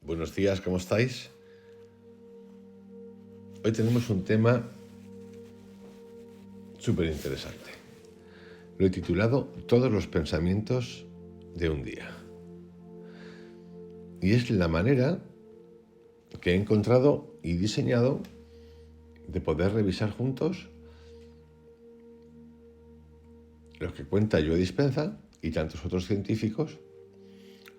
Buenos días, ¿cómo estáis? Hoy tenemos un tema súper interesante. Lo he titulado Todos los pensamientos de un día. Y es la manera que he encontrado y diseñado de poder revisar juntos lo que cuenta Joe Dispenza y tantos otros científicos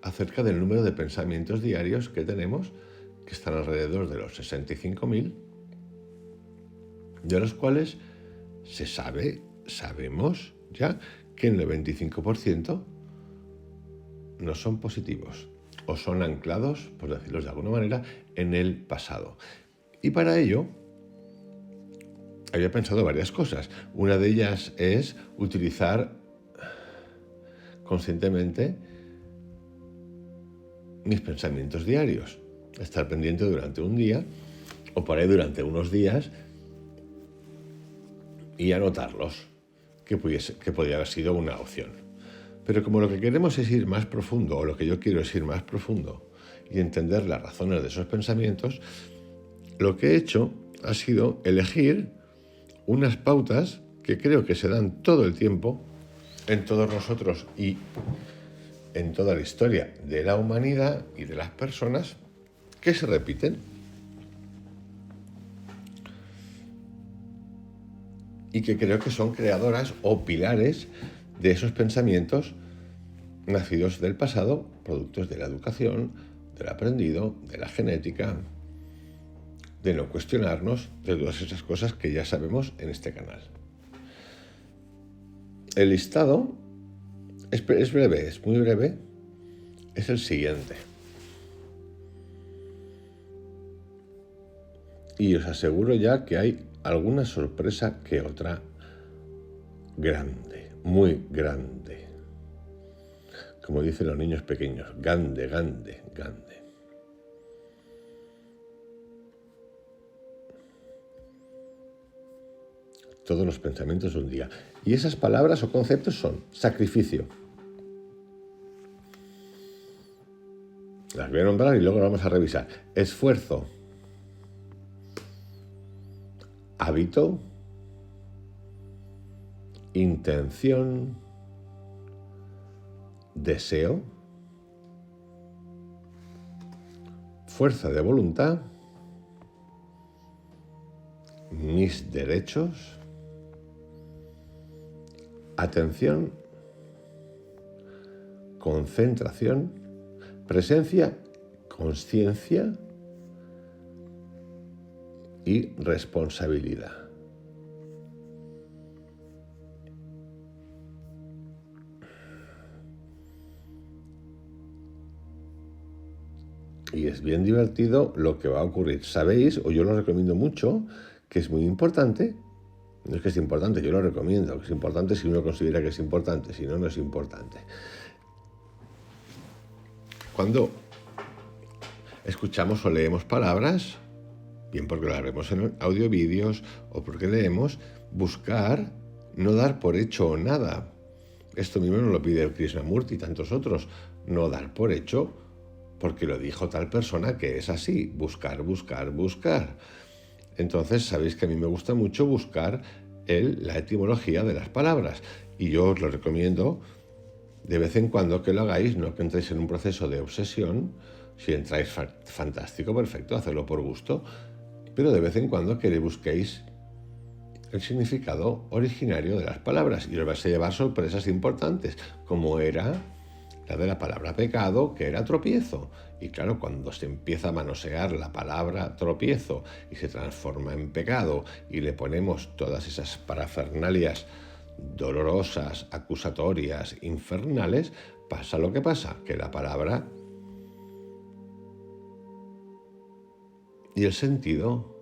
acerca del número de pensamientos diarios que tenemos, que están alrededor de los 65.000, de los cuales sabemos ya que el 95% no son positivos o son anclados, por decirlo de alguna manera, en el pasado. Y para ello había pensado varias cosas. Una de ellas es utilizar conscientemente mis pensamientos diarios, estar pendiente durante un día o por ahí durante unos días y anotarlos, que podría haber sido una opción. Pero como lo que queremos es ir más profundo, o lo que yo quiero es ir más profundo y entender las razones de esos pensamientos, lo que he hecho ha sido elegir unas pautas que creo que se dan todo el tiempo en todos nosotros y en toda la historia de la humanidad y de las personas, que se repiten y que creo que son creadoras o pilares de esos pensamientos nacidos del pasado, productos de la educación, del aprendido, de la genética, de no cuestionarnos, de todas esas cosas que ya sabemos en este canal. El listado es breve, es muy breve, es el siguiente. Y os aseguro ya que hay alguna sorpresa que otra grande, muy grande. Como dicen los niños pequeños, grande, grande, grande. Todos los pensamientos de un día. Y esas palabras o conceptos son sacrificio. Las voy a nombrar y luego las vamos a revisar. Esfuerzo. Hábito. Intención. Deseo. Fuerza de voluntad. Mis derechos. Atención, concentración, presencia, conciencia y responsabilidad. Y es bien divertido lo que va a ocurrir. Sabéis, o yo lo recomiendo mucho, que es muy importante. No es que es importante, yo lo recomiendo, que es importante si uno considera que es importante, si no, no es importante. Cuando escuchamos o leemos palabras, bien porque las vemos en audio, vídeos o porque leemos, buscar, no dar por hecho nada. Esto mismo nos lo pide Krishnamurti y tantos otros, no dar por hecho porque lo dijo tal persona que es así, buscar, buscar, buscar. Entonces, sabéis que a mí me gusta mucho buscar la etimología de las palabras. Y yo os lo recomiendo de vez en cuando que lo hagáis, no que entréis en un proceso de obsesión. Si entráis, fantástico, perfecto, hacerlo por gusto. Pero de vez en cuando que le busquéis el significado originario de las palabras. Y os vais a llevar sorpresas importantes, como era la de la palabra pecado, que era tropiezo. Y claro, cuando se empieza a manosear la palabra tropiezo y se transforma en pecado y le ponemos todas esas parafernalias dolorosas, acusatorias, infernales, pasa lo que pasa, que la palabra y el sentido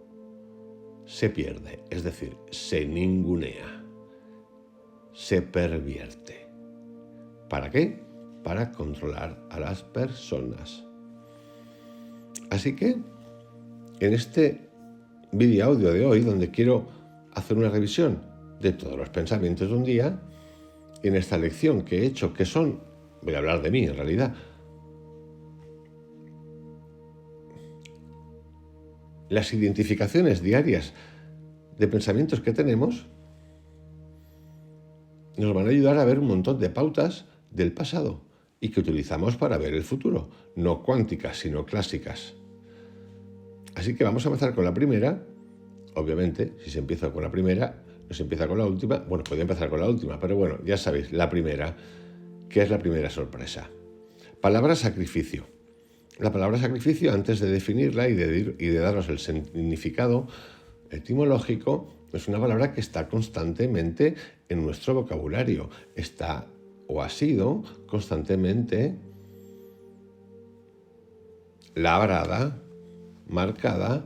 se pierde, es decir, se ningunea, se pervierte. ¿Para qué? Para controlar a las personas. Así que, en este vídeo audio de hoy, donde quiero hacer una revisión de todos los pensamientos de un día, en esta lección que he hecho, que son, voy a hablar de mí en realidad, las identificaciones diarias de pensamientos que tenemos nos van a ayudar a ver un montón de pautas del pasado y que utilizamos para ver el futuro, no cuánticas, sino clásicas. Así que vamos a empezar con la primera. Obviamente, si se empieza con la primera, no se empieza con la última. Bueno, puede empezar con la última, pero bueno, ya sabéis, la primera, que es la primera sorpresa. Palabra sacrificio. La palabra sacrificio, antes de definirla y de daros el significado etimológico, es una palabra que está constantemente en nuestro vocabulario. Está o ha sido constantemente labrada, marcada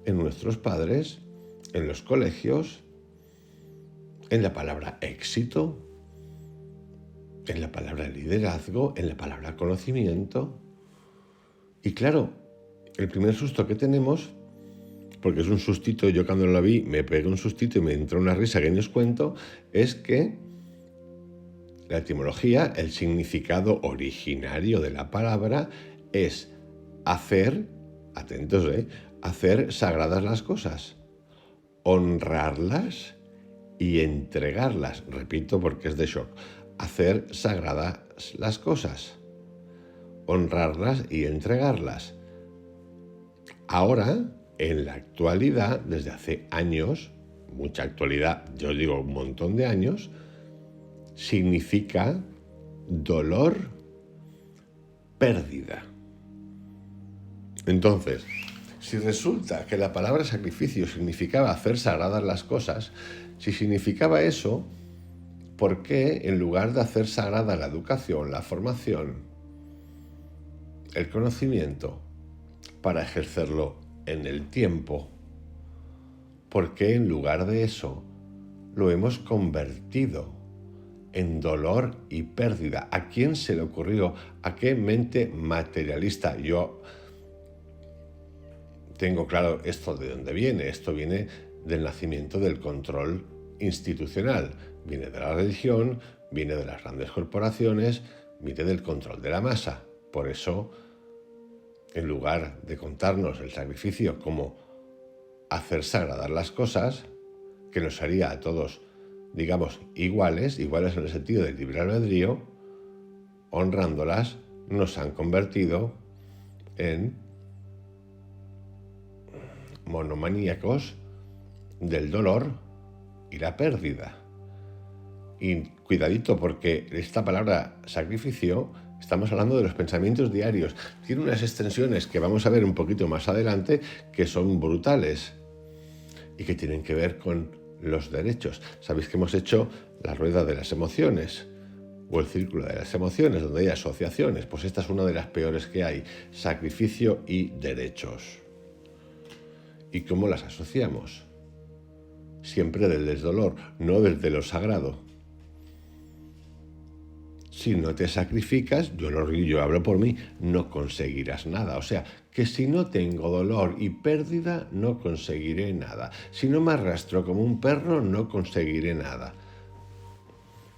en nuestros padres, en los colegios, en la palabra éxito, en la palabra liderazgo, en la palabra conocimiento. Y claro, el primer susto que tenemos, porque es un sustito, yo cuando lo vi me pegué un sustito y me entró una risa que ni os cuento, es que la etimología, el significado originario de la palabra es hacer, atentos, hacer sagradas las cosas, honrarlas y entregarlas. Repito porque es de shock. Hacer sagradas las cosas, honrarlas y entregarlas. Ahora, en la actualidad, desde hace años, mucha actualidad, yo digo un montón de años, significa dolor, pérdida. Entonces, si resulta que la palabra sacrificio significaba hacer sagradas las cosas, si significaba eso, ¿por qué en lugar de hacer sagrada la educación, la formación, el conocimiento, para ejercerlo en el tiempo, por qué en lugar de eso lo hemos convertido en dolor y pérdida? ¿A quién se le ocurrió? ¿A qué mente materialista? Yo tengo claro esto de dónde viene. Esto viene del nacimiento del control institucional. Viene de la religión, viene de las grandes corporaciones, viene del control de la masa. Por eso, en lugar de contarnos el sacrificio como hacer sagradas las cosas, que nos haría a todos, digamos, iguales en el sentido del libre albedrío, honrándolas, nos han convertido en monomaníacos del dolor y la pérdida. Y cuidadito, porque esta palabra sacrificio, estamos hablando de los pensamientos diarios. Tiene unas extensiones que vamos a ver un poquito más adelante que son brutales y que tienen que ver con los derechos. Sabéis que hemos hecho la rueda de las emociones o el círculo de las emociones, donde hay asociaciones. Pues esta es una de las peores que hay: sacrificio y derechos. ¿Y cómo las asociamos? Siempre desde el dolor, no desde lo sagrado. Si no te sacrificas, yo hablo por mí, no conseguirás nada. O sea, que si no tengo dolor y pérdida, no conseguiré nada. Si no me arrastro como un perro, no conseguiré nada.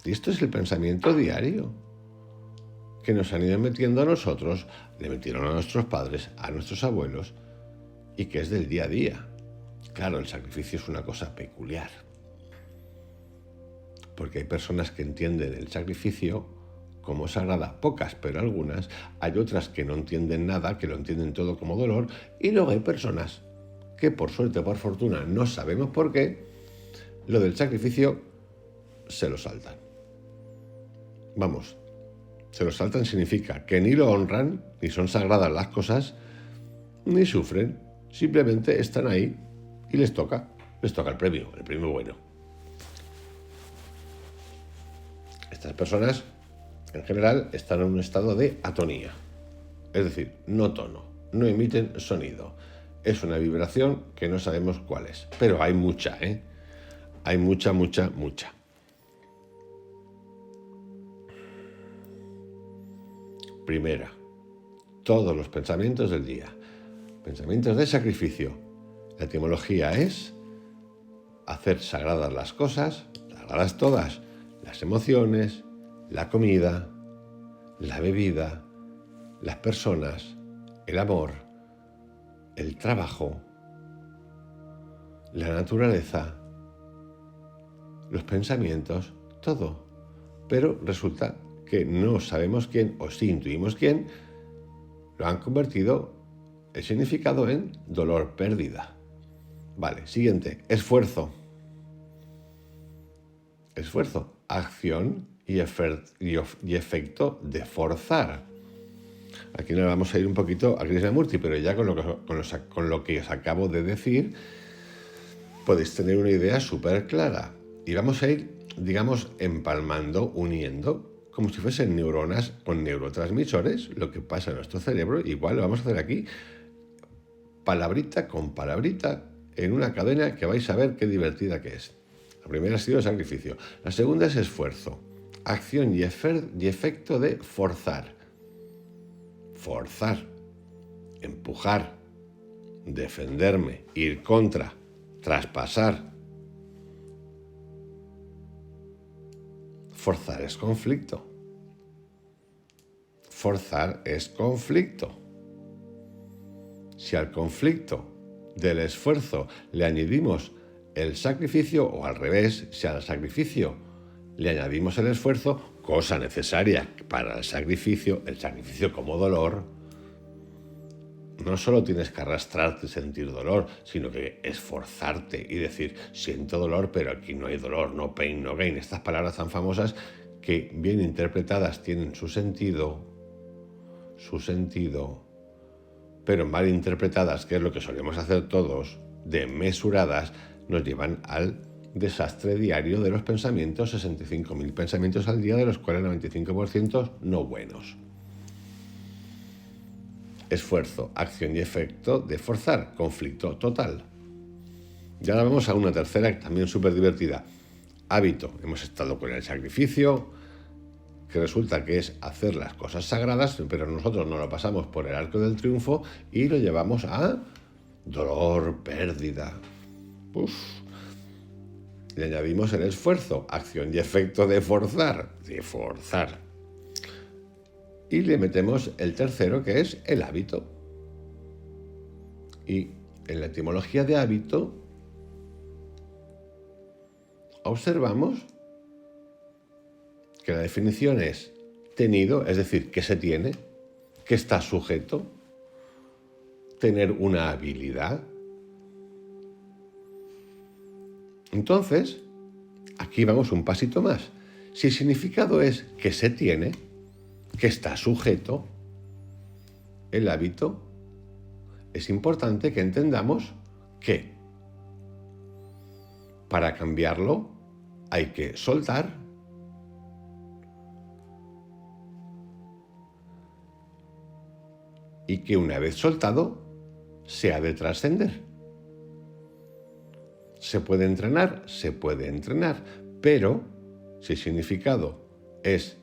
Y esto es el pensamiento diario que nos han ido metiendo a nosotros, le metieron a nuestros padres, a nuestros abuelos, y que es del día a día. Claro, el sacrificio es una cosa peculiar, porque hay personas que entienden el sacrificio como sagrada, pocas, pero algunas. Hay otras que no entienden nada, que lo entienden todo como dolor, y luego hay personas que por suerte o por fortuna, no sabemos por qué, lo del sacrificio se lo saltan. Vamos, se lo saltan significa que ni lo honran, ni son sagradas las cosas, ni sufren, simplemente están ahí y les toca el premio bueno. Estas personas en general están en un estado de atonía, es decir, no tono, no emiten sonido. Es una vibración que no sabemos cuál es, pero hay mucha, Hay mucha. Primera, todos los pensamientos del día. Pensamientos de sacrificio. La etimología es hacer sagradas las cosas, sagradas todas, las emociones, la comida, la bebida, las personas, el amor, el trabajo, la naturaleza, los pensamientos, todo. Pero resulta que no sabemos quién, o sí intuimos quién, lo han convertido el significado en dolor, pérdida. Vale, siguiente, esfuerzo. Esfuerzo, acción y efecto de forzar. Aquí nos vamos a ir un poquito a Krishnamurti, pero ya con lo que os acabo de decir podéis tener una idea súper clara. Y vamos a ir, digamos, empalmando, uniendo, como si fuesen neuronas con neurotransmisores, lo que pasa en nuestro cerebro. Igual lo vamos a hacer aquí, palabrita con palabrita, en una cadena que vais a ver qué divertida que es. La primera ha sido sacrificio. La segunda es esfuerzo, acción y efecto de forzar. Forzar, empujar, defenderme, ir contra, traspasar. Forzar es conflicto. Forzar es conflicto. Si al conflicto del esfuerzo le añadimos el sacrificio, o al revés, si al sacrificio le añadimos el esfuerzo, cosa necesaria para el sacrificio como dolor, no solo tienes que arrastrarte y sentir dolor, sino que esforzarte y decir, siento dolor, pero aquí no hay dolor, no pain, no gain. Estas palabras tan famosas que bien interpretadas tienen su sentido, pero mal interpretadas, que es lo que solemos hacer todos, desmesuradas, nos llevan al desastre diario de los pensamientos, 65.000 pensamientos al día, de los cuales el 95% no buenos. Esfuerzo, acción y efecto de forzar, conflicto total. Y ahora vamos a una tercera, también súper divertida. Hábito. Hemos estado con el sacrificio, que resulta que es hacer las cosas sagradas, pero nosotros nos lo pasamos por el arco del triunfo y lo llevamos a dolor, pérdida. Le añadimos el esfuerzo, acción y efecto de forzar. Y le metemos el tercero, que es el hábito. Y en la etimología de hábito observamos que la definición es tenido, es decir, que se tiene, que está sujeto, tener una habilidad. Entonces, aquí vamos un pasito más. Si el significado es que se tiene, que está sujeto, el hábito, es importante que entendamos que para cambiarlo hay que soltar y que una vez soltado se ha de trascender. ¿Se puede entrenar? Se puede entrenar, pero si el significado es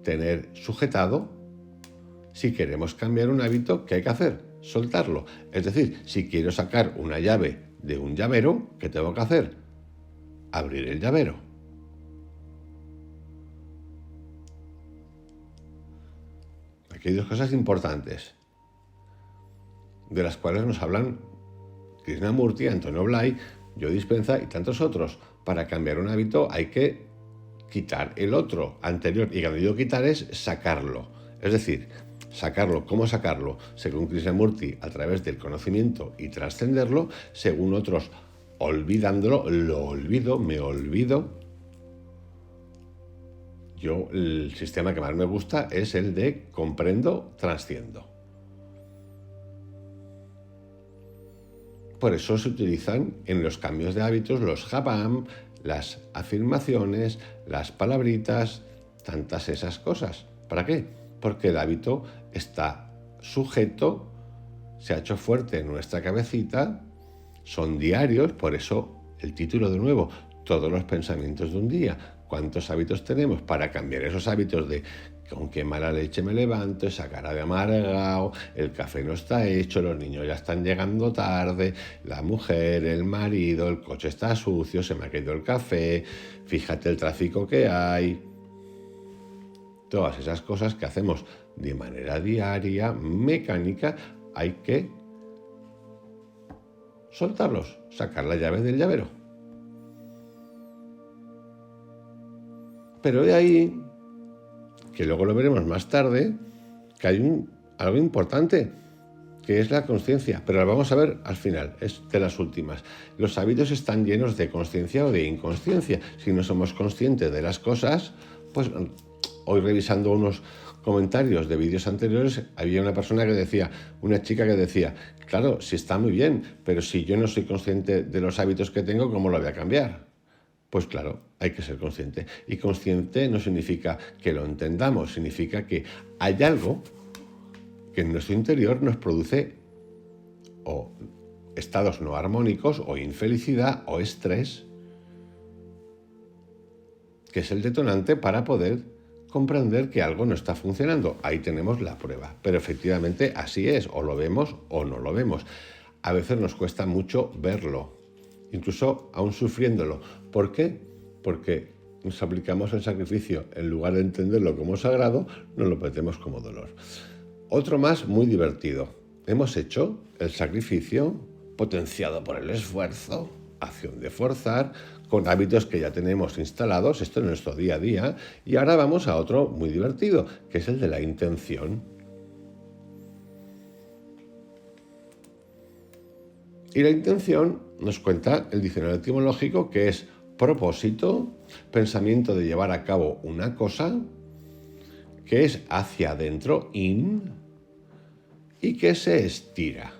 tener sujetado, si queremos cambiar un hábito, ¿qué hay que hacer? Soltarlo. Es decir, si quiero sacar una llave de un llavero, ¿qué tengo que hacer? Abrir el llavero. Aquí hay dos cosas importantes, de las cuales nos hablan Krishnamurti, Antonio Blay, Joe Dispenza y tantos otros. Para cambiar un hábito hay que quitar el otro anterior, y cuando digo quitar es sacarlo. Es decir, sacarlo. ¿Cómo sacarlo? Según Krishnamurti, a través del conocimiento y trascenderlo. Según otros, olvidándolo. Lo olvido, me olvido. Yo, el sistema que más me gusta es el de comprendo, trasciendo. Por eso se utilizan en los cambios de hábitos los jabam, las afirmaciones, las palabritas, tantas esas cosas. ¿Para qué? Porque el hábito está sujeto, se ha hecho fuerte en nuestra cabecita, son diarios, por eso el título de nuevo, todos los pensamientos de un día. ¿Cuántos hábitos tenemos para cambiar esos hábitos de con qué mala leche me levanto, esa cara de amargado, el café no está hecho, los niños ya están llegando tarde, la mujer, el marido, el coche está sucio, se me ha caído el café, fíjate el tráfico que hay? Todas esas cosas que hacemos de manera diaria, mecánica, hay que soltarlos, sacar la llave del llavero. Pero de ahí, que luego lo veremos más tarde, que hay algo importante, que es la consciencia, pero lo vamos a ver al final, es de las últimas. Los hábitos están llenos de consciencia o de inconsciencia. Si no somos conscientes de las cosas, pues hoy revisando unos comentarios de vídeos anteriores, había una persona que decía, una chica que decía, claro, sí está muy bien, pero si yo no soy consciente de los hábitos que tengo, ¿cómo lo voy a cambiar? Pues claro, hay que ser consciente. Y consciente no significa que lo entendamos, significa que hay algo que en nuestro interior nos produce o estados no armónicos, o infelicidad, o estrés, que es el detonante para poder comprender que algo no está funcionando. Ahí tenemos la prueba. Pero efectivamente así es, o lo vemos o no lo vemos. A veces nos cuesta mucho verlo, incluso aún sufriéndolo. ¿Por qué? Porque nos aplicamos el sacrificio. En lugar de entenderlo como sagrado, nos lo metemos como dolor. Otro más muy divertido. Hemos hecho el sacrificio potenciado por el esfuerzo, acción de forzar, con hábitos que ya tenemos instalados, esto en nuestro día a día, y ahora vamos a otro muy divertido, que es el de la intención. Y la intención nos cuenta el diccionario etimológico que es propósito, pensamiento de llevar a cabo una cosa, que es hacia adentro, in, y que se estira,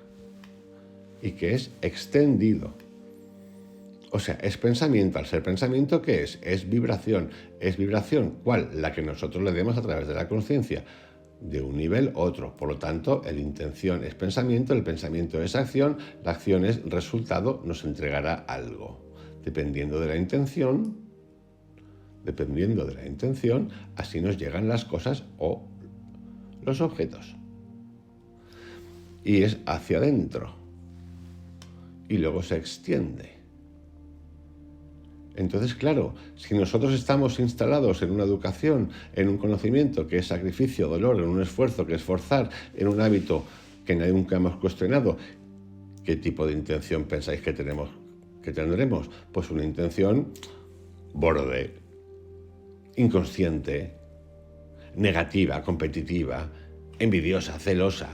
y que es extendido. O sea, es pensamiento. Al ser pensamiento, ¿qué es? Es vibración. ¿Es vibración? ¿Cuál? La que nosotros le demos a través de la conciencia, de un nivel a otro. Por lo tanto, la intención es pensamiento, el pensamiento es acción, la acción es resultado, nos entregará algo. Dependiendo de la intención, así nos llegan las cosas o los objetos. Y es hacia adentro. Y luego se extiende. Entonces, claro, si nosotros estamos instalados en una educación, en un conocimiento que es sacrificio, dolor, en un esfuerzo que es forzar, en un hábito que nunca hemos cuestionado, ¿qué tipo de intención pensáis que tendremos? Pues una intención borde, inconsciente, negativa, competitiva, envidiosa, celosa.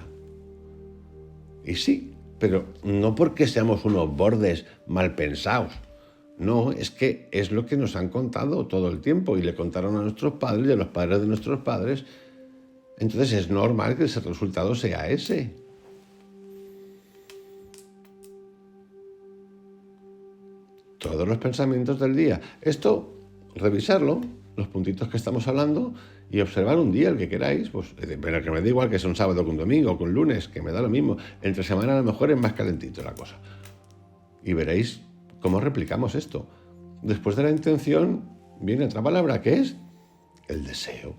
Y sí, pero no porque seamos unos bordes mal pensados. No, es que es lo que nos han contado todo el tiempo y le contaron a nuestros padres y a los padres de nuestros padres. Entonces es normal que ese resultado sea ese. Todos los pensamientos del día. Esto, revisarlo, los puntitos que estamos hablando, y observar un día el que queráis, pues, pero que me da igual que sea un sábado que un domingo o que un lunes, que me da lo mismo. Entre semana a lo mejor es más calentito la cosa. Y veréis cómo replicamos esto. Después de la intención viene otra palabra que es el deseo.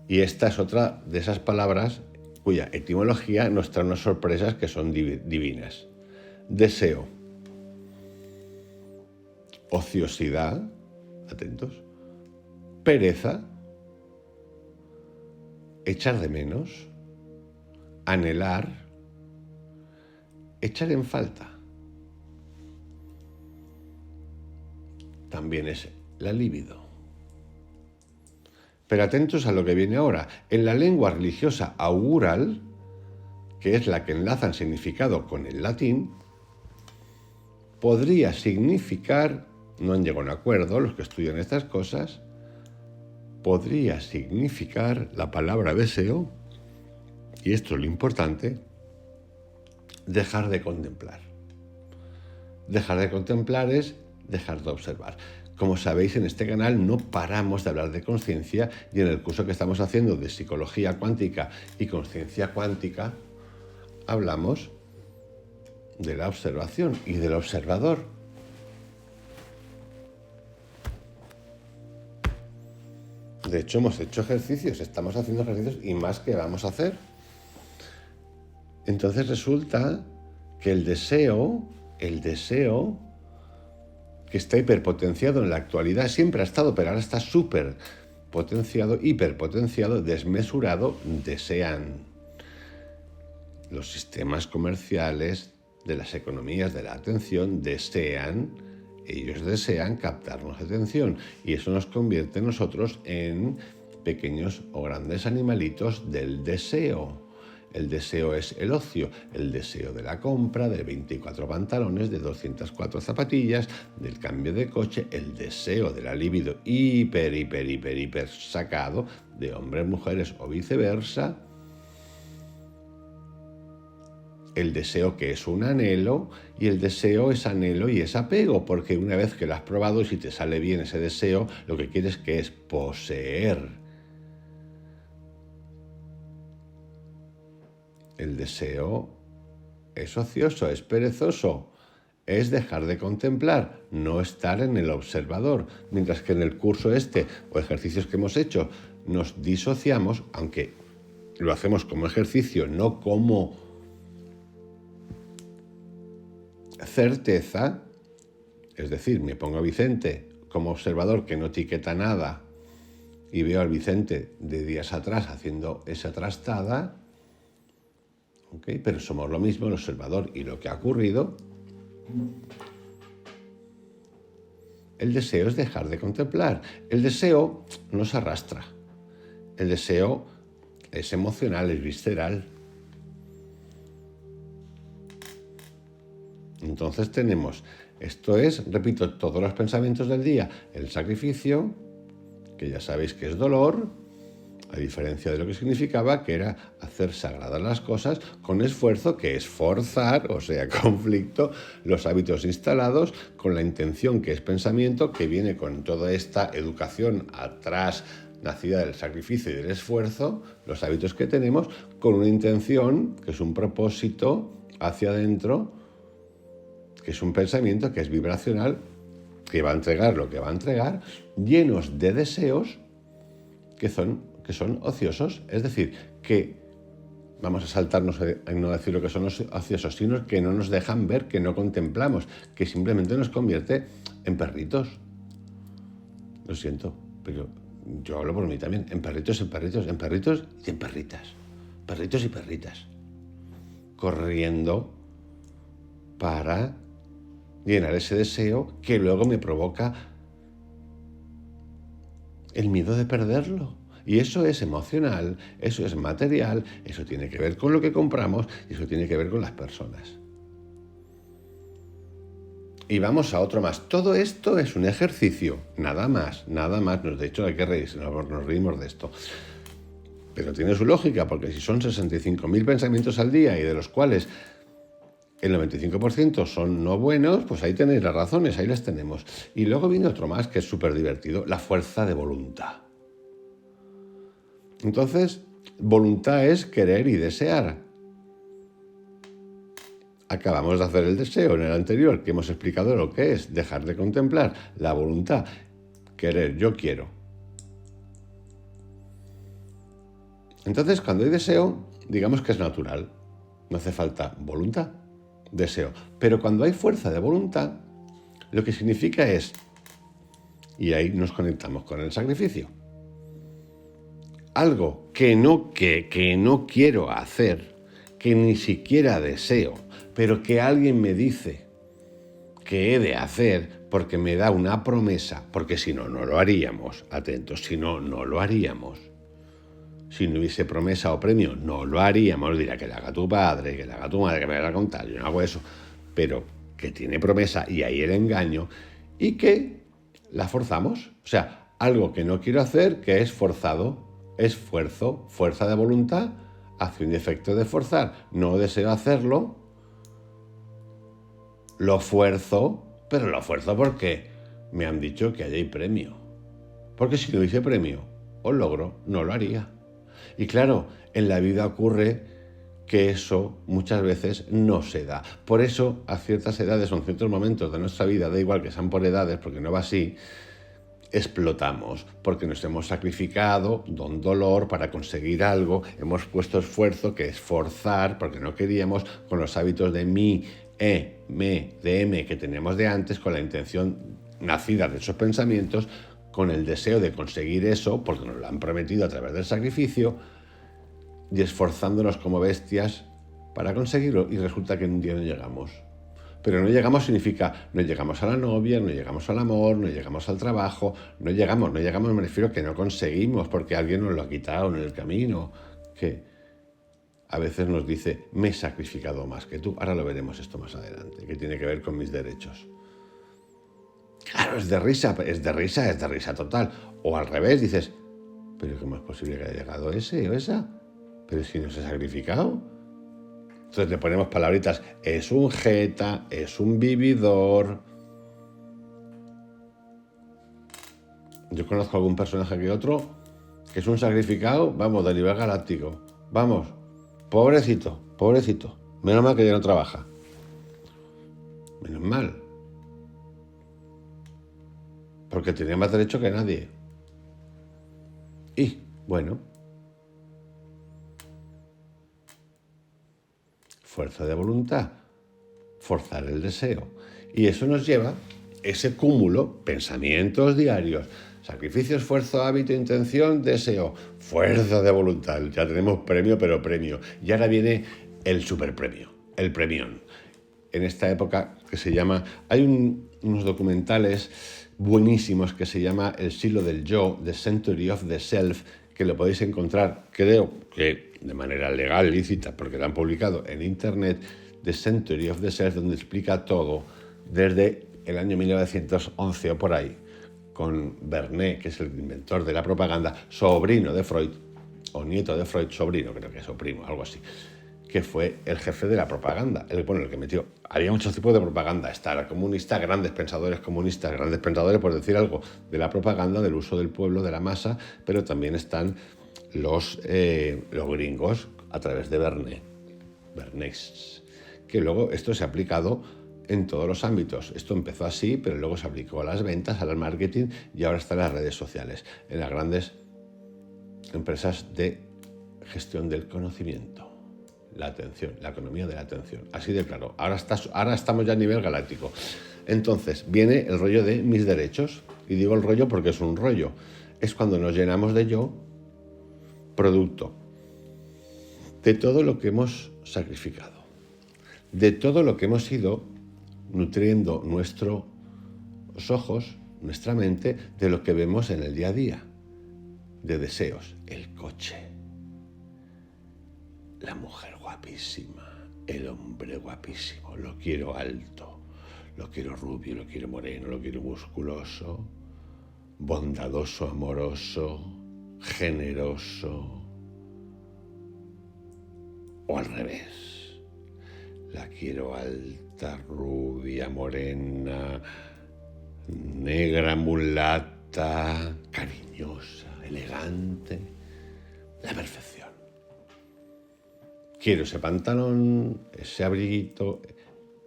Y esta es otra de esas palabras cuya etimología nos trae unas sorpresas que son divinas. Deseo. Ociosidad, atentos. Pereza. Echar de menos. Anhelar. Echar en falta. También es la libido. Pero atentos a lo que viene ahora. En la lengua religiosa augural, que es la que enlaza el significado con el latín, podría significar, no han llegado a un acuerdo los que estudian estas cosas, podría significar la palabra deseo, y esto es lo importante, dejar de contemplar. Dejar de contemplar es dejar de observar. Como sabéis, en este canal no paramos de hablar de conciencia, y en el curso que estamos haciendo de psicología cuántica y conciencia cuántica hablamos de la observación y del observador. De hecho, hemos hecho ejercicios, estamos haciendo ejercicios y más que vamos a hacer. Entonces resulta que el deseo que está hiperpotenciado en la actualidad, siempre ha estado, pero ahora está súper potenciado, hiperpotenciado, desmesurado, desean. Los sistemas comerciales de las economías de la atención ellos desean captarnos atención y eso nos convierte nosotros en pequeños o grandes animalitos del deseo. El deseo es el ocio, el deseo de la compra, de 24 pantalones, de 204 zapatillas, del cambio de coche, el deseo de la libido hiper sacado de hombres, mujeres o viceversa. El deseo que es un anhelo y el deseo es anhelo y es apego, porque una vez que lo has probado y si te sale bien ese deseo, lo que quieres que es poseer. El deseo es ocioso, es perezoso, es dejar de contemplar, no estar en el observador. Mientras que en el curso o ejercicios que hemos hecho nos disociamos, aunque lo hacemos como ejercicio, no como certeza, es decir, me pongo a Vicente como observador que no etiqueta nada y veo al Vicente de días atrás haciendo esa trastada, ¿okay? Pero somos lo mismo, el observador y lo que ha ocurrido. El deseo es dejar de contemplar. El deseo nos arrastra. El deseo es emocional, es visceral. Entonces esto es, repito, todos los pensamientos del día. El sacrificio, que ya sabéis que es dolor, a diferencia de lo que significaba, que era hacer sagradas las cosas con esfuerzo, que es forzar, o sea, conflicto, los hábitos instalados, con la intención que es pensamiento, que viene con toda esta educación atrás, nacida del sacrificio y del esfuerzo, los hábitos que tenemos, con una intención, que es un propósito hacia adentro, que es un pensamiento que es vibracional, que va a entregar lo que va a entregar, llenos de deseos que son ociosos, es decir, que vamos a saltarnos en no decir lo que son ociosos, sino que no nos dejan ver, que no contemplamos, que simplemente nos convierte en perritos. Lo siento, pero yo hablo por mí también, en perritos y en perritas, perritos y perritas, corriendo para llenar ese deseo que luego me provoca el miedo de perderlo. Y eso es emocional, eso es material, eso tiene que ver con lo que compramos y eso tiene que ver con las personas. Y vamos a otro más. Todo esto es un ejercicio, nada más. De hecho, hay que reírse, nos reímos de esto. Pero tiene su lógica, porque si son 65.000 pensamientos al día y de los cuales el 95% son no buenos, pues ahí tenéis las razones, ahí las tenemos. Y luego viene otro más que es súper divertido, la fuerza de voluntad. Entonces, voluntad es querer y desear. Acabamos de hacer el deseo en el anterior, que hemos explicado lo que es dejar de contemplar. La voluntad, querer, yo quiero. Entonces, cuando hay deseo, digamos que es natural. No hace falta voluntad, deseo. Pero cuando hay fuerza de voluntad, lo que significa es, y ahí nos conectamos con el sacrificio, algo que no quiero hacer, que ni siquiera deseo, pero que alguien me dice que he de hacer porque me da una promesa, porque si no, no lo haríamos. Atentos, si no, no lo haríamos. Si no hubiese promesa o premio, no lo haríamos. Dirá que le haga tu padre, que le haga tu madre, que me vaya a contar. Yo no hago eso. Pero que tiene promesa y ahí el engaño y que la forzamos. O sea, algo que no quiero hacer, que es forzado. Esfuerzo, fuerza de voluntad, acción y efecto de forzar. No deseo hacerlo, lo fuerzo, pero lo fuerzo porque me han dicho que allí hay premio. Porque si no hubiese premio o logro, no lo haría. Y claro, en la vida ocurre que eso muchas veces no se da. Por eso, a ciertas edades o en ciertos momentos de nuestra vida, da igual que sean por edades, porque no va así, explotamos, porque nos hemos sacrificado don dolor para conseguir algo, hemos puesto esfuerzo, que es forzar, porque no queríamos, con los hábitos de mí, me que teníamos de antes, con la intención nacida de esos pensamientos, con el deseo de conseguir eso, porque nos lo han prometido a través del sacrificio, y esforzándonos como bestias para conseguirlo y resulta que en un día no llegamos. Pero no llegamos significa, no llegamos a la novia, no llegamos al amor, no llegamos al trabajo, no llegamos, me refiero que no conseguimos porque alguien nos lo ha quitado en el camino, que a veces nos dice, me he sacrificado más que tú. Ahora lo veremos esto más adelante, que tiene que ver con mis derechos. Claro, es de risa total. O al revés, dices, pero ¿cómo es posible que haya llegado ese o esa? Pero si no se ha sacrificado. Entonces le ponemos palabritas, es un jeta, es un vividor. Yo conozco algún personaje que otro que es un sacrificado, vamos, de nivel galáctico. Vamos, pobrecito. Menos mal que ya no trabaja. Menos mal. Porque tenía más derecho que nadie. Y, bueno, fuerza de voluntad, forzar el deseo. Y eso nos lleva, ese cúmulo, pensamientos diarios, sacrificio, esfuerzo, hábito, intención, deseo, fuerza de voluntad. Ya tenemos premio, pero premio. Y ahora viene el superpremio, el premión. En esta época que se llama, hay unos documentales buenísimos que se llama El siglo del yo, The Century of the Self, que lo podéis encontrar, creo que de manera legal, lícita, porque lo han publicado en internet, The Century of the Self, donde explica todo desde el año 1911 o por ahí, con Vernet, que es el inventor de la propaganda, sobrino de Freud, o nieto de Freud, sobrino, creo que es, o primo, algo así, que fue el jefe de la propaganda, el que metió. Había muchos tipos de propaganda, está la comunista, grandes pensadores por decir algo, de la propaganda, del uso del pueblo, de la masa, pero también están los gringos a través de Vernet, que luego esto se ha aplicado en todos los ámbitos. Esto empezó así, pero luego se aplicó a las ventas, al marketing y ahora está en las redes sociales, en las grandes empresas de gestión del conocimiento. La atención, la economía de la atención. Así de claro. Ahora estamos ya a nivel galáctico. Entonces, viene el rollo de mis derechos. Y digo el rollo porque es un rollo. Es cuando nos llenamos de yo, producto de todo lo que hemos sacrificado, de todo lo que hemos ido nutriendo nuestros ojos, nuestra mente, de lo que vemos en el día a día, de deseos, el coche, la mujer guapísima, el hombre guapísimo, lo quiero alto, lo quiero rubio, lo quiero moreno, lo quiero musculoso, bondadoso, amoroso, generoso, o al revés, la quiero alta, rubia, morena, negra, mulata, cariñosa, elegante, la perfección. Quiero ese pantalón, ese abriguito,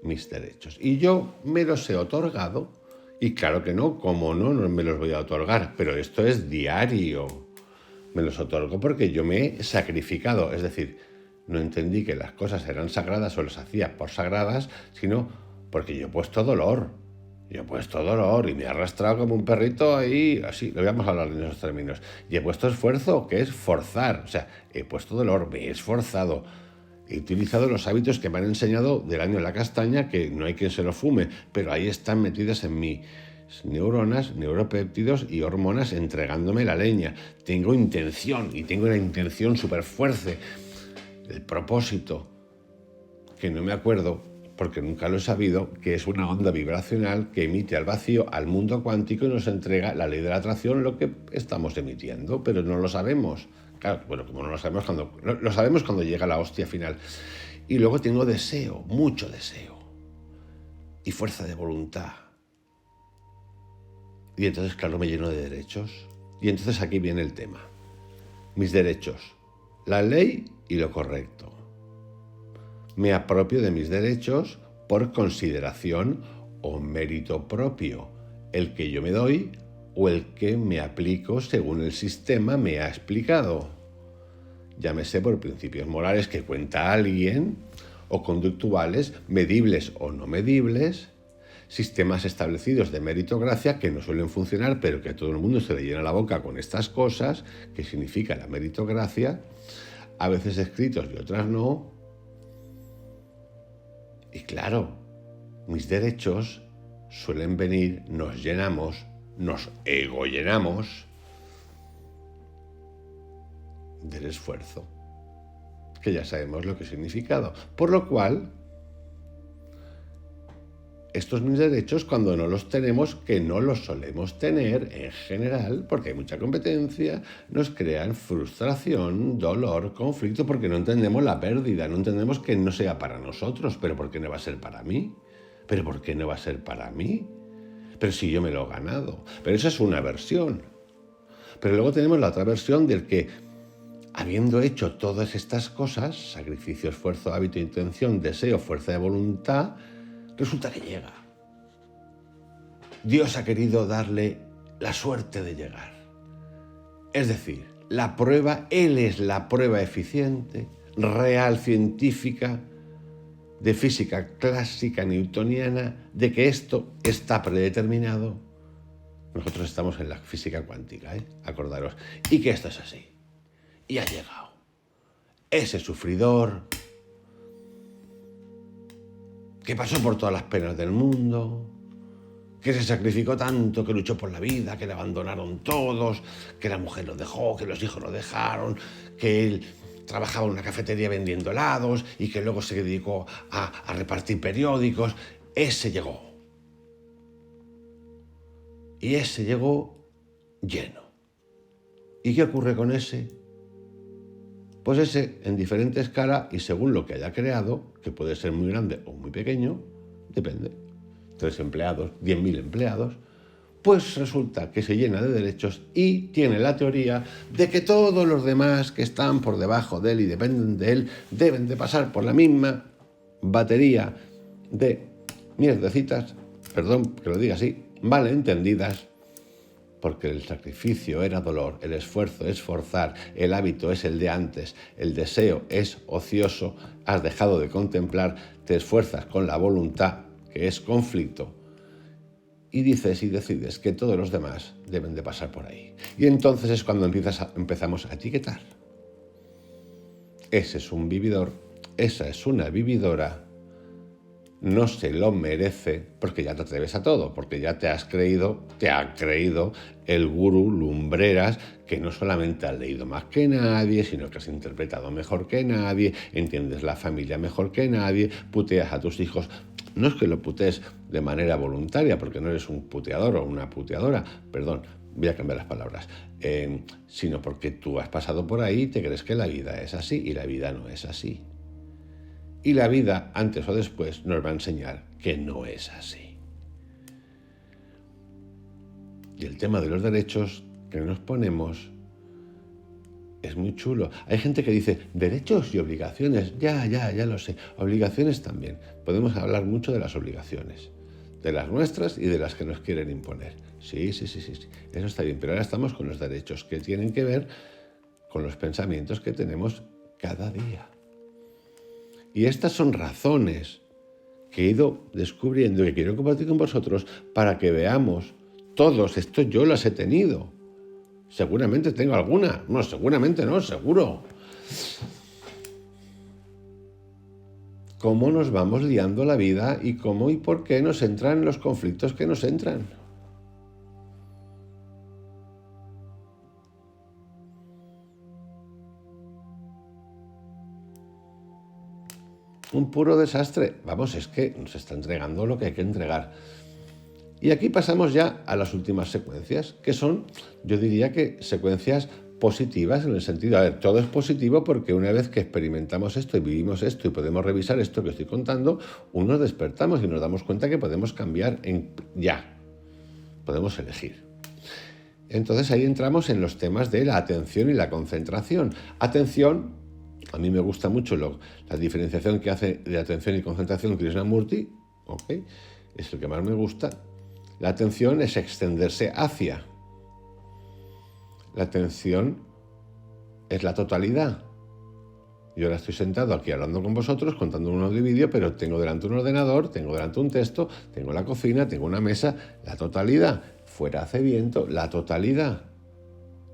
mis derechos. Y yo me los he otorgado, y claro que no, como no me los voy a otorgar, pero esto es diario. Me los otorgo porque yo me he sacrificado, es decir, no entendí que las cosas eran sagradas o las hacía por sagradas, sino porque yo he puesto dolor. Y me he arrastrado como un perrito ahí, así, lo vamos a hablar en esos términos. Y he puesto esfuerzo, que es forzar, o sea, he puesto dolor, me he esforzado. He utilizado los hábitos que me han enseñado del año de la castaña, que no hay quien se los fume, pero ahí están metidas en mis neuronas, neuropéptidos y hormonas entregándome la leña. Tengo intención, y tengo una intención súper fuerte. El propósito, que no me acuerdo, porque nunca lo he sabido, que es una onda vibracional que emite al vacío, al mundo cuántico, y nos entrega la ley de la atracción, lo que estamos emitiendo, pero no lo sabemos. Claro, bueno, como no lo sabemos lo sabemos cuando llega la hostia final. Y luego tengo deseo, mucho deseo. Y fuerza de voluntad. Y entonces, claro, me lleno de derechos. Y entonces aquí viene el tema. Mis derechos. La ley y lo correcto. Me apropio de mis derechos por consideración o mérito propio. El que yo me doy o el que me aplico según el sistema me ha explicado. Llámese por principios morales que cuenta alguien, o conductuales, medibles o no medibles, sistemas establecidos de meritocracia que no suelen funcionar, pero que a todo el mundo se le llena la boca con estas cosas, que significa la meritocracia, a veces escritos y otras no, Y claro, mis derechos suelen venir, nos llenamos, nos egollenamos del esfuerzo, que ya sabemos lo que ha significado. Por lo cual, estos mis derechos, cuando no los tenemos, que no los solemos tener en general, porque hay mucha competencia, nos crean frustración, dolor, conflicto, porque no entendemos la pérdida, no entendemos que no sea para nosotros. ¿Pero por qué no va a ser para mí? ¿Pero por qué no va a ser para mí? Pero si yo me lo he ganado. Pero esa es una versión. Pero luego tenemos la otra versión del que, habiendo hecho todas estas cosas, sacrificio, esfuerzo, hábito, intención, deseo, fuerza de voluntad, resulta que llega. Dios ha querido darle la suerte de llegar. Es decir, la prueba, Él es la prueba eficiente, real, científica, de física clásica newtoniana, de que esto está predeterminado. Nosotros estamos en la física cuántica, acordaros, y que esto es así. Y ha llegado ese sufridor que pasó por todas las penas del mundo, que se sacrificó tanto, que luchó por la vida, que le abandonaron todos, que la mujer lo dejó, que los hijos lo dejaron, que él trabajaba en una cafetería vendiendo helados y que luego se dedicó a repartir periódicos. Ese llegó. Y ese llegó lleno. ¿Y qué ocurre con ese? Pues ese, en diferente escala y según lo que haya creado, que puede ser muy grande o muy pequeño, depende, 3 empleados, 10.000 empleados, pues resulta que se llena de derechos y tiene la teoría de que todos los demás que están por debajo de él y dependen de él deben de pasar por la misma batería de mierdecitas, perdón que lo diga así, mal entendidas, porque el sacrificio era dolor, el esfuerzo es forzar, el hábito es el de antes, el deseo es ocioso, has dejado de contemplar, te esfuerzas con la voluntad, que es conflicto, y dices y decides que todos los demás deben de pasar por ahí. Y entonces es cuando empezamos a etiquetar. Ese es un vividor, esa es una vividora, no se lo merece, porque ya te atreves a todo, porque ya te ha creído el gurú Lumbreras, que no solamente has leído más que nadie, sino que has interpretado mejor que nadie, entiendes la familia mejor que nadie, puteas a tus hijos. No es que lo putees de manera voluntaria, porque no eres un puteador o una puteadora, perdón, voy a cambiar las palabras, sino porque tú has pasado por ahí y te crees que la vida es así, y la vida no es así. Y la vida, antes o después, nos va a enseñar que no es así. Y el tema de los derechos que nos ponemos es muy chulo. Hay gente que dice, derechos y obligaciones. Ya lo sé. Obligaciones también. Podemos hablar mucho de las obligaciones. De las nuestras y de las que nos quieren imponer. Sí. Eso está bien. Pero ahora estamos con los derechos, que tienen que ver con los pensamientos que tenemos cada día. Y estas son razones que he ido descubriendo y que quiero compartir con vosotros para que veamos todos. Esto yo las he tenido. Seguramente tengo alguna. No, seguramente no, seguro. Cómo nos vamos liando la vida y cómo y por qué nos entran los conflictos que nos entran. Un puro desastre. Vamos, es que nos está entregando lo que hay que entregar. Y aquí pasamos ya a las últimas secuencias, que son, yo diría que secuencias positivas en el sentido, a ver, todo es positivo porque una vez que experimentamos esto y vivimos esto y podemos revisar esto que estoy contando, nos despertamos y nos damos cuenta que podemos cambiar ya, podemos elegir. Entonces ahí entramos en los temas de la atención y la concentración. Atención. A mí me gusta mucho la diferenciación que hace de atención y concentración Krishnamurti, ¿okay? Es el que más me gusta. La atención es extenderse hacia. La atención es la totalidad. Yo ahora estoy sentado aquí hablando con vosotros, contando un audio y vídeo, pero tengo delante un ordenador, tengo delante un texto, tengo la cocina, tengo una mesa, la totalidad. Fuera hace viento, la totalidad.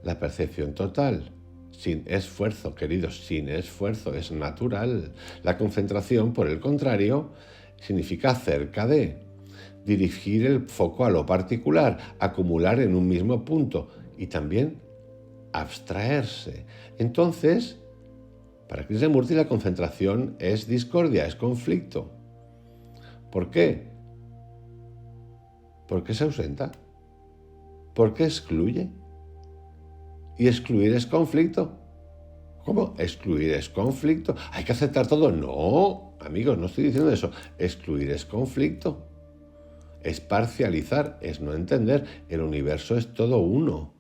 La percepción total. Sin esfuerzo, queridos, sin esfuerzo, es natural. La concentración, por el contrario, significa cerca de, dirigir el foco a lo particular, acumular en un mismo punto y también abstraerse. Entonces, para Krishnamurti la concentración es discordia, es conflicto. ¿Por qué? Porque se ausenta, porque excluye. Y excluir es conflicto. ¿Cómo? Excluir es conflicto. ¿Hay que aceptar todo? No, amigos, no estoy diciendo eso. Excluir es conflicto. Es parcializar, es no entender. El universo es todo uno.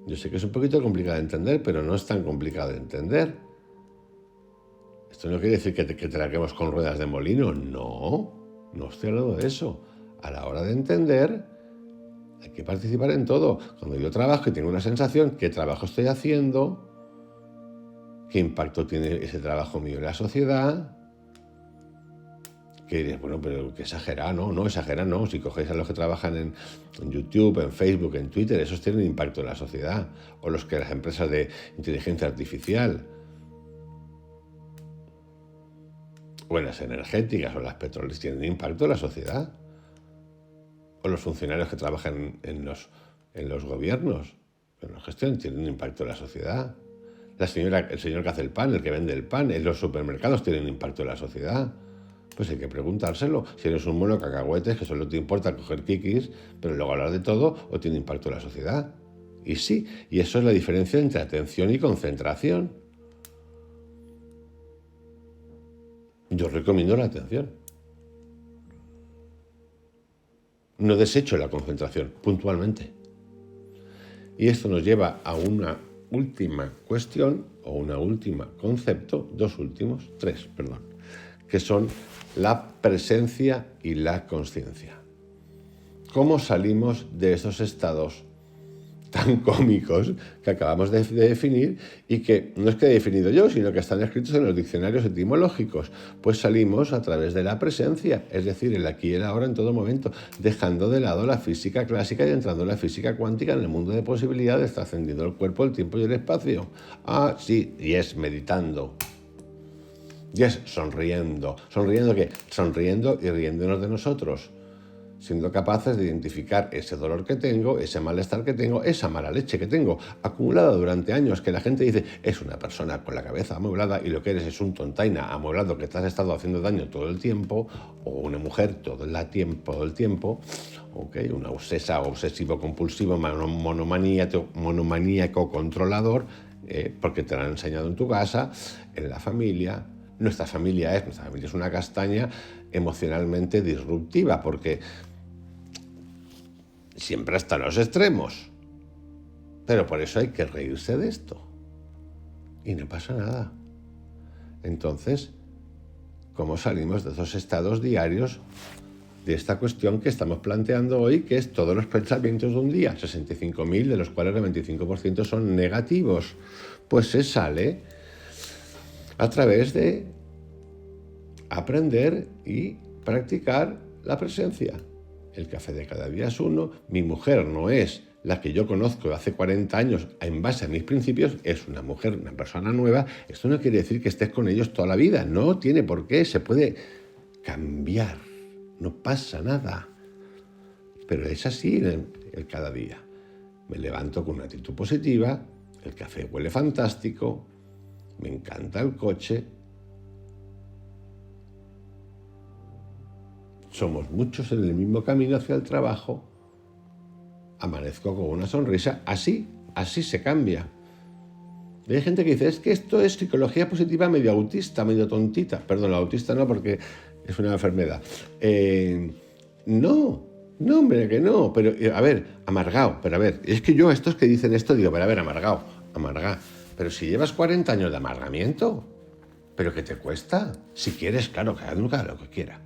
Yo sé que es un poquito complicado de entender, pero no es tan complicado de entender. Esto no quiere decir que traguemos con ruedas de molino. No, no estoy hablando de eso. A la hora de entender, hay que participar en todo. Cuando yo trabajo y tengo una sensación, ¿qué trabajo estoy haciendo? ¿Qué impacto tiene ese trabajo mío en la sociedad? Que diréis, bueno, pero que exagera, no exagera, no. Si cogéis a los que trabajan en YouTube, en Facebook, en Twitter, esos tienen impacto en la sociedad. O los que las empresas de inteligencia artificial, o en las energéticas, o las petroleras, tienen impacto en la sociedad. O los funcionarios que trabajan en los gobiernos, en la gestión, tienen un impacto en la sociedad. El señor que hace el pan, el que vende el pan, en los supermercados tienen un impacto en la sociedad. Pues hay que preguntárselo. Si eres un mono cacahuetes que solo te importa coger kikis, pero luego hablar de todo, o tiene impacto en la sociedad. Y sí, y eso es la diferencia entre atención y concentración. Yo recomiendo la atención. No desecho la concentración, puntualmente. Y esto nos lleva a una última cuestión, o una última concepto, tres, que son la presencia y la consciencia. ¿Cómo salimos de esos estados tan cómicos que acabamos de definir y que no es que he definido yo, sino que están escritos en los diccionarios etimológicos? Pues salimos a través de la presencia, es decir, el aquí y el ahora en todo momento, dejando de lado la física clásica y entrando en la física cuántica, en el mundo de posibilidades, trascendiendo el cuerpo, el tiempo y el espacio. Ah, sí, y es meditando. Y es sonriendo. ¿Sonriendo qué? Sonriendo y riéndonos de nosotros, siendo capaces de identificar ese dolor que tengo, ese malestar que tengo, esa mala leche que tengo, acumulada durante años, que la gente dice, es una persona con la cabeza amueblada y lo que eres es un tontaina amueblado que te has estado haciendo daño todo el tiempo, o una mujer todo el tiempo, ¿okay? Una obsesa, obsesivo compulsivo, monomaníaco controlador, porque te lo han enseñado en tu casa, en la familia. Nuestra familia es una castaña emocionalmente disruptiva, porque siempre están los extremos. Pero por eso hay que reírse de esto. Y no pasa nada. Entonces, ¿cómo salimos de esos estados diarios de esta cuestión que estamos planteando hoy, que es todos los pensamientos de un día? 65.000, de los cuales el 25% son negativos. Pues se sale a través de aprender y practicar la presencia. El café de cada día es uno. Mi mujer no es la que yo conozco de hace 40 años en base a mis principios, es una mujer, una persona nueva. Esto no quiere decir que estés con ellos toda la vida, no tiene por qué, se puede cambiar, no pasa nada. Pero es así el cada día. Me levanto con una actitud positiva, el café huele fantástico, me encanta el coche. Somos muchos en el mismo camino hacia el trabajo. Amanezco con una sonrisa. Así se cambia. Y hay gente que dice, es que esto es psicología positiva medio autista, medio tontita. Perdón, autista no, porque es una enfermedad. No, hombre, que no. Pero, a ver, amargado. Pero a ver, es que yo a estos que dicen esto digo, pero a ver, amargado. Pero si llevas 40 años de amargamiento, ¿pero qué te cuesta? Si quieres, claro, cada uno haga lo que quiera.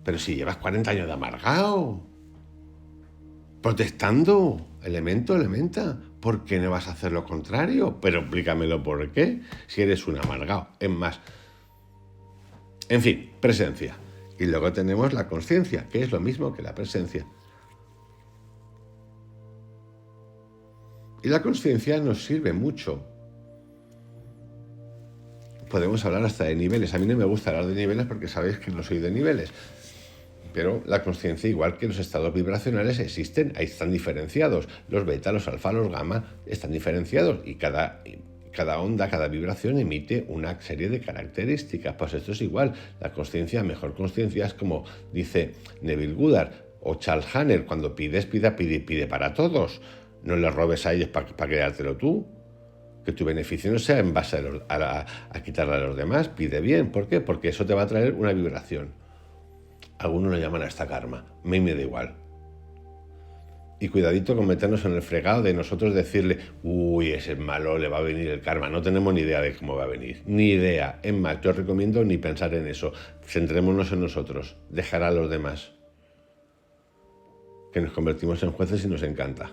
Pero si llevas 40 años de amargado, protestando, elementa, ¿por qué no vas a hacer lo contrario? Pero explícamelo por qué, si eres un amargado. Es más, en fin, presencia. Y luego tenemos la consciencia, que es lo mismo que la presencia. Y la consciencia nos sirve mucho podemos hablar hasta de niveles. A mí no me gusta hablar de niveles porque sabéis que no soy de niveles. Pero la consciencia, igual que los estados vibracionales, existen, ahí están diferenciados. Los beta, los alfa, los gamma están diferenciados y cada onda, cada vibración emite una serie de características. Pues esto es igual. La consciencia, mejor consciencia, es como dice Neville Goddard o Charles Hanner, cuando pide para todos. No le robes a ellos para quedártelo tú. Que tu beneficio no sea en base a quitarle a los demás. Pide bien. ¿Por qué? Porque eso te va a traer una vibración. Algunos lo llaman hasta karma. A mí me da igual. Y cuidadito con meternos en el fregado de nosotros decirle, uy, ese es malo, le va a venir el karma. No tenemos ni idea de cómo va a venir. Ni idea. Es más, yo os recomiendo ni pensar en eso. Centrémonos en nosotros. Dejar a los demás. Que nos convertimos en jueces y nos encanta.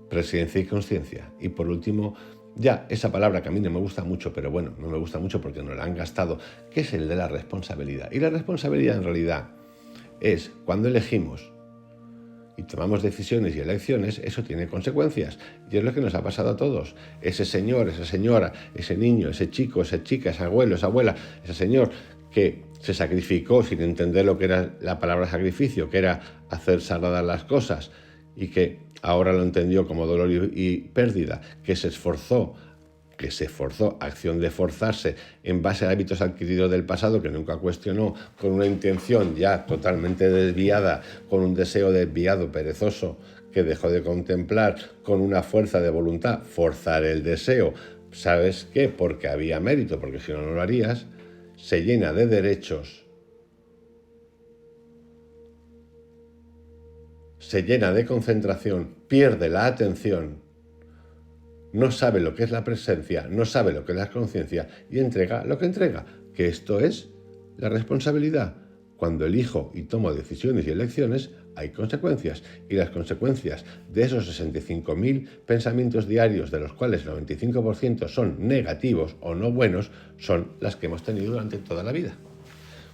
Presencia y consciencia. Y por último, ya esa palabra que a mí no me gusta mucho, pero bueno, no me gusta mucho porque nos la han gastado, que es el de la responsabilidad. Y la responsabilidad en realidad es cuando elegimos y tomamos decisiones y elecciones, eso tiene consecuencias. Y es lo que nos ha pasado a todos. Ese señor, esa señora, ese niño, ese chico, esa chica, ese abuelo, esa abuela, ese señor que se sacrificó sin entender lo que era la palabra sacrificio, que era hacer sagradas las cosas, y que ahora lo entendió como dolor y pérdida, que se esforzó, acción de forzarse en base a hábitos adquiridos del pasado que nunca cuestionó, con una intención ya totalmente desviada, con un deseo desviado, perezoso, que dejó de contemplar, con una fuerza de voluntad, forzar el deseo. ¿Sabes qué? Porque había mérito, porque si no, no lo harías. Se llena de derechos, se llena de concentración, pierde la atención, no sabe lo que es la presencia, no sabe lo que es la conciencia y entrega lo que entrega, que esto es la responsabilidad. Cuando elijo y tomo decisiones y elecciones, hay consecuencias, y las consecuencias de esos 65.000 pensamientos diarios, de los cuales el 95% son negativos o no buenos, son las que hemos tenido durante toda la vida.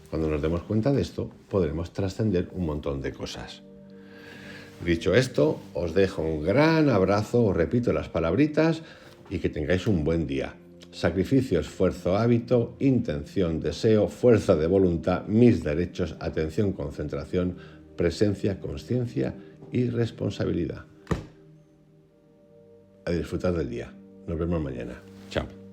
Cuando nos demos cuenta de esto, podremos trascender un montón de cosas. Dicho esto, os dejo un gran abrazo, os repito las palabritas y que tengáis un buen día. Sacrificio, esfuerzo, hábito, intención, deseo, fuerza de voluntad, mis derechos, atención, concentración, presencia, consciencia y responsabilidad. A disfrutar del día. Nos vemos mañana. Chao.